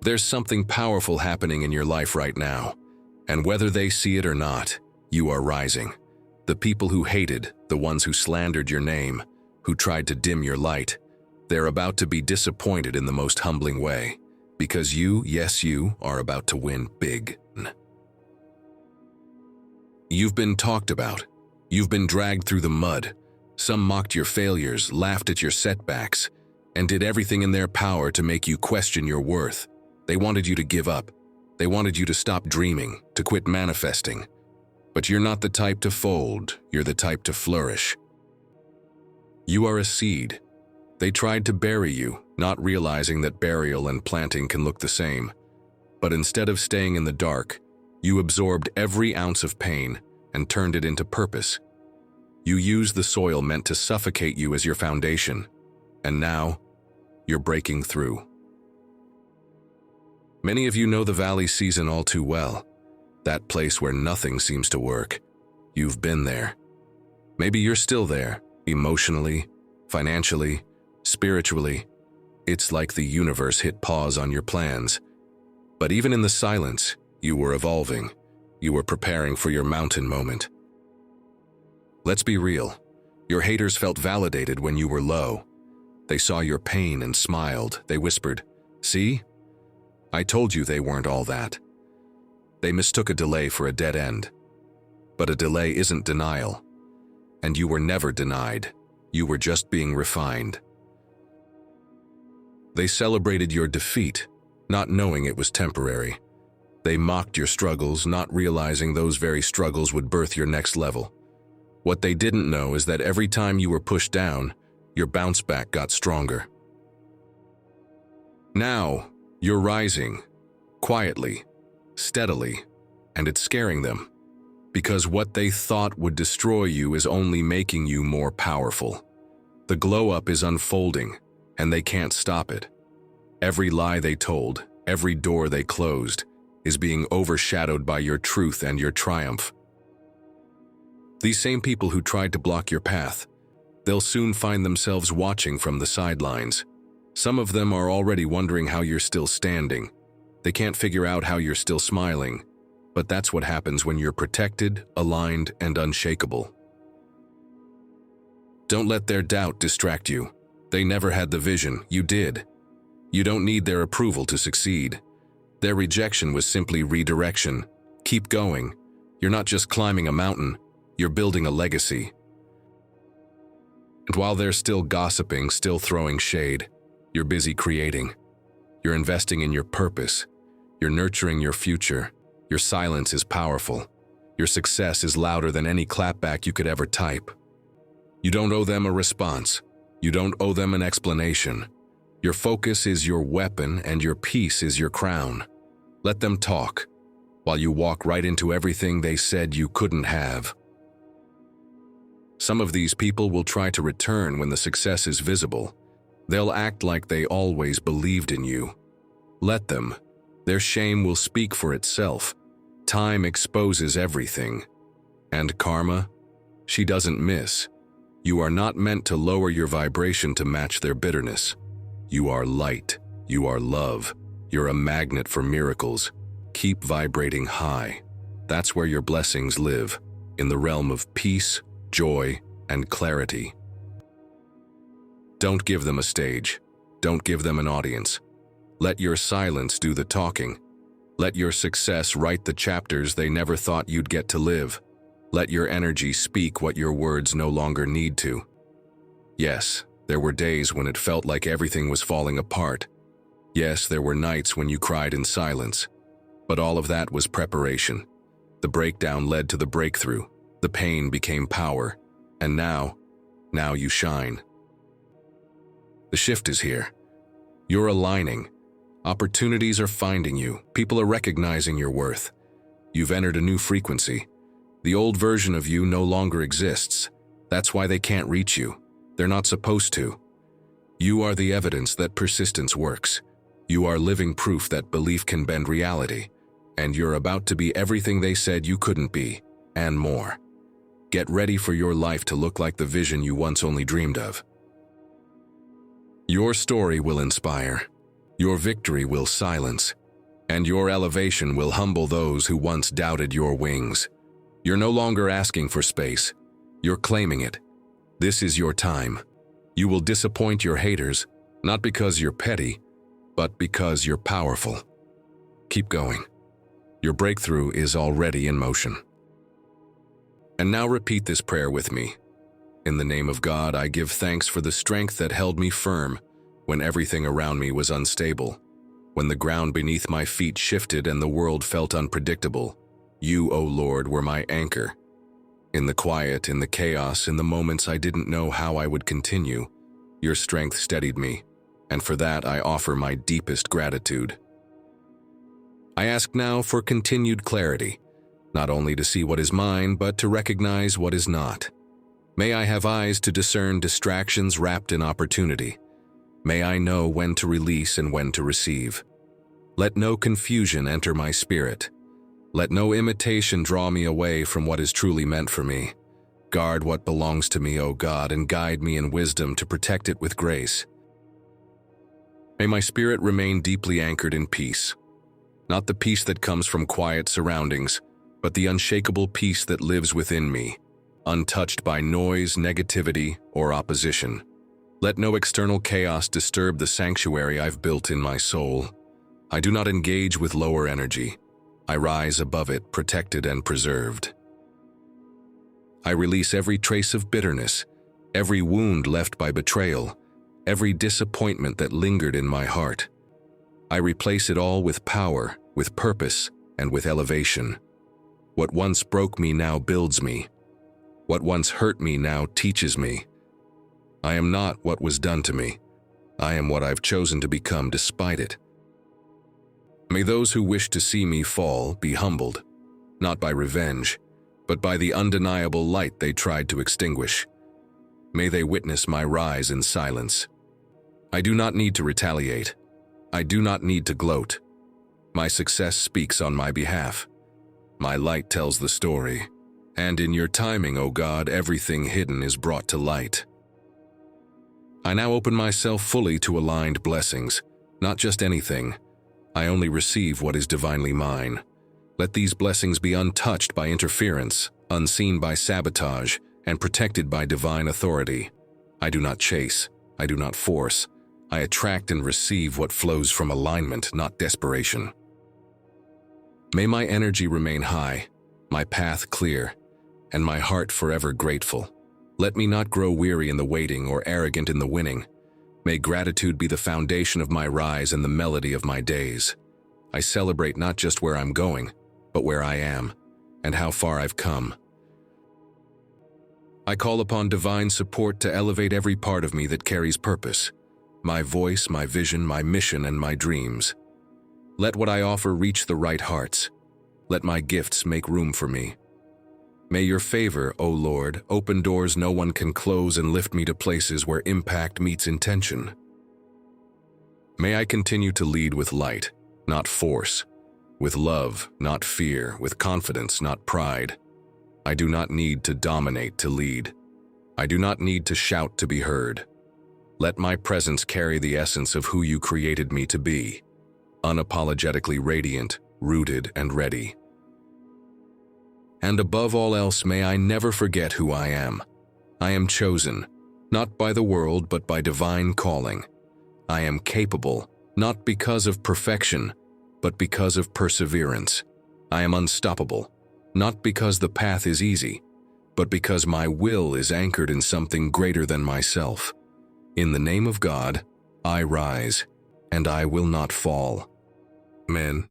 There's something powerful happening in your life right now, and whether they see it or not, you are rising. The people who hated, the ones who slandered your name, who tried to dim your light, they're about to be disappointed in the most humbling way, because you, yes you, are about to win big. You've been talked about. You've been dragged through the mud. Some mocked your failures, laughed at your setbacks, and did everything in their power to make you question your worth. They wanted you to give up. They wanted you to stop dreaming, to quit manifesting. But you're not the type to fold, you're the type to flourish. You are a seed. They tried to bury you, not realizing that burial and planting can look the same. But instead of staying in the dark, you absorbed every ounce of pain and turned it into purpose. You used the soil meant to suffocate you as your foundation, and now you're breaking through. Many of you know the valley season all too well, that place where nothing seems to work. You've been there. Maybe you're still there, emotionally, financially, spiritually. It's like the universe hit pause on your plans. But even in the silence, you were evolving. You were preparing for your mountain moment. Let's be real. Your haters felt validated when you were low. They saw your pain and smiled. They whispered, "See? I told you they weren't all that." They mistook a delay for a dead end. But a delay isn't denial. And you were never denied. You were just being refined. They celebrated your defeat, not knowing it was temporary. They mocked your struggles, not realizing those very struggles would birth your next level. What they didn't know is that every time you were pushed down, your bounce back got stronger. Now, you're rising, quietly, steadily, and it's scaring them. Because what they thought would destroy you is only making you more powerful. The glow-up is unfolding, and they can't stop it. Every lie they told, every door they closed, is being overshadowed by your truth and your triumph. These same people who tried to block your path, they'll soon find themselves watching from the sidelines. Some of them are already wondering how you're still standing. They can't figure out how you're still smiling. But that's what happens when you're protected, aligned, and unshakable. Don't let their doubt distract you. They never had the vision, you did. You don't need their approval to succeed. Their rejection was simply redirection. Keep going. You're not just climbing a mountain, you're building a legacy. And while they're still gossiping, still throwing shade, you're busy creating. You're investing in your purpose. You're nurturing your future. Your silence is powerful. Your success is louder than any clapback you could ever type. You don't owe them a response. You don't owe them an explanation. Your focus is your weapon and your peace is your crown. Let them talk, while you walk right into everything they said you couldn't have. Some of these people will try to return when the success is visible. They'll act like they always believed in you. Let them. Their shame will speak for itself. Time exposes everything. And karma? She doesn't miss. You are not meant to lower your vibration to match their bitterness. You are light. You are love. You're a magnet for miracles. Keep vibrating high. That's where your blessings live, in the realm of peace, joy, and clarity. Don't give them a stage. Don't give them an audience. Let your silence do the talking. Let your success write the chapters they never thought you'd get to live. Let your energy speak what your words no longer need to. Yes, there were days when it felt like everything was falling apart. Yes, there were nights when you cried in silence. But all of that was preparation. The breakdown led to the breakthrough. The pain became power. And now you shine. The shift is here. You're aligning. Opportunities are finding you. People are recognizing your worth. You've entered a new frequency. The old version of you no longer exists. That's why they can't reach you. They're not supposed to. You are the evidence that persistence works. You are living proof that belief can bend reality. And you're about to be everything they said you couldn't be, and more. Get ready for your life to look like the vision you once only dreamed of. Your story will inspire. Your victory will silence, and your elevation will humble those who once doubted your wings. You're no longer asking for space. You're claiming it. This is your time. You will disappoint your haters, not because you're petty, but because you're powerful. Keep going. Your breakthrough is already in motion. And now repeat this prayer with me. In the name of God, I give thanks for the strength that held me firm when everything around me was unstable. When the ground beneath my feet shifted and the world felt unpredictable, you, O Lord, were my anchor. In the quiet, in the chaos, in the moments I didn't know how I would continue, your strength steadied me, and for that I offer my deepest gratitude. I ask now for continued clarity, not only to see what is mine, but to recognize what is not. May I have eyes to discern distractions wrapped in opportunity. May I know when to release and when to receive. Let no confusion enter my spirit. Let no imitation draw me away from what is truly meant for me. Guard what belongs to me, O God, and guide me in wisdom to protect it with grace. May my spirit remain deeply anchored in peace. Not the peace that comes from quiet surroundings, but the unshakable peace that lives within me, untouched by noise, negativity, or opposition. Let no external chaos disturb the sanctuary I've built in my soul. I do not engage with lower energy. I rise above it, protected and preserved. I release every trace of bitterness, every wound left by betrayal, every disappointment that lingered in my heart. I replace it all with power, with purpose, and with elevation. What once broke me now builds me. What once hurt me now teaches me. I am not what was done to me. I am what I've chosen to become despite it. May those who wish to see me fall be humbled, not by revenge, but by the undeniable light they tried to extinguish. May they witness my rise in silence. I do not need to retaliate. I do not need to gloat. My success speaks on my behalf. My light tells the story. And in your timing, O God, everything hidden is brought to light. I now open myself fully to aligned blessings, not just anything. I only receive what is divinely mine. Let these blessings be untouched by interference, unseen by sabotage, and protected by divine authority. I do not chase. I do not force. I attract and receive what flows from alignment, not desperation. May my energy remain high, my path clear, and my heart forever grateful. Let me not grow weary in the waiting or arrogant in the winning. May gratitude be the foundation of my rise and the melody of my days. I celebrate not just where I'm going, but where I am, and how far I've come. I call upon divine support to elevate every part of me that carries purpose. My voice, my vision, my mission, and my dreams. Let what I offer reach the right hearts. Let my gifts make room for me. May your favor, O Lord, open doors no one can close and lift me to places where impact meets intention. May I continue to lead with light, not force, with love, not fear, with confidence, not pride. I do not need to dominate to lead. I do not need to shout to be heard. Let my presence carry the essence of who you created me to be, unapologetically radiant, rooted, and ready. And above all else, may I never forget who I am. I am chosen, not by the world, but by divine calling. I am capable, not because of perfection, but because of perseverance. I am unstoppable, not because the path is easy, but because my will is anchored in something greater than myself. In the name of God, I rise, and I will not fall. Amen.